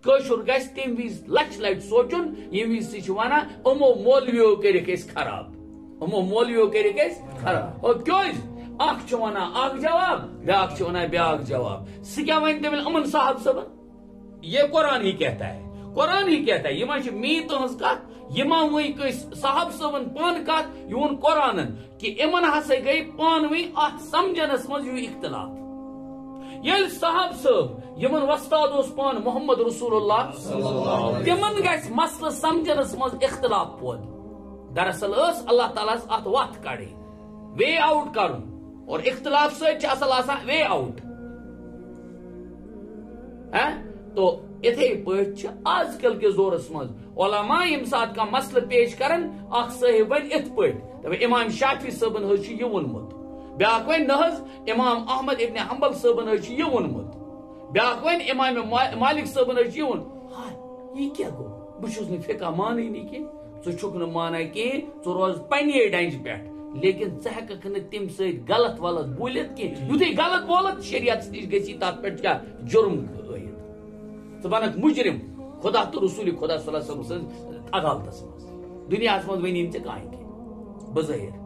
کٲشُر گژھِ تمہِ وِزِ لچھ لٹہِ سونچُن ییٚمہِ وِزِ چھِ ونان یِمو مولویو کٔرِکھ أسۍ خراب یِمو مولویو کٔرِکھ أسۍ خراب اور کیٛازِ اکھ چھُ ونان اکھ جواب بیٛاکھ چھُ ونان بیٛاکھ جواب سُہ کیٛاہ وَنہِ تٔمِس یِمن صاحب صٲبن یہ قرآن ہی کہتا ہے قرآن ہی کہتا ہے یہ ما می تہذ کت یہ ما ون کٲنٛسہِ صاحب صٲبن پانہٕ کتھ یہِ ووٚن قرآنن کہِ یِمن ہسا گٔے پانہٕ ؤنۍ اتھ سمجھنس منٛز یہِ اختلاف ییٚلہِ صاحب صٲب یِمن وۄستاد اوس پانہٕ محمد رسول اللہ تِمن گژھِ مسلہٕ سمجھنس منٛز اختلاف پٲدٕ دراصل ٲس اللہ تعالیٰ ہس اتھ وتھ کڑٕنۍ وے آؤٹ کرُن اور اختلاف سۭتۍ چھِ اصل آسان وے آؤٹ تو اتھے پٲٹھۍ آج کل کے دورس مز علماء یم سات کا مسئلہ پیش کرن اخ صاحب ون ات پٲٹھۍ دپان امام شافعی صٲبن حظ چھُ یہِ ووٚنمُت بیاکھ ون نہ حظ امام احمد ابن حنبل صٲبن حظ چھُ یہِ ووٚنمُت بیاکھ ون امام مالک صٲبن حظ چھُ یہِ ووٚنمُت ہاے یہِ کیٛاہ گوٚو بہٕ چھُس نہٕ فقہ مانٲنی کینٛہہ ژٕ چھُکھ نہٕ مانان کینٛہہ ژٕ روز پننی ڈنجہِ پٮ۪ٹھ لیکن ژٕ ہٮ۪ککھ نہٕ تمہِ سۭتۍ غلط ولط بوٗلِتھ کینٛہہ یُتھُے غلط بولت شریعتس نِش گژھی تتھ پٮ۪ٹھ کیٛاہ جُرم عٲید ژٕ بنکھ مجرم خدا تو رسول خدا صلی اللہ علیہ وسلم سٕنٛز عدالتس منٛز دُنیاہس منٛز ؤنی نہٕ ژےٚ کٕہۭنۍ کینٛہہ بظٲہر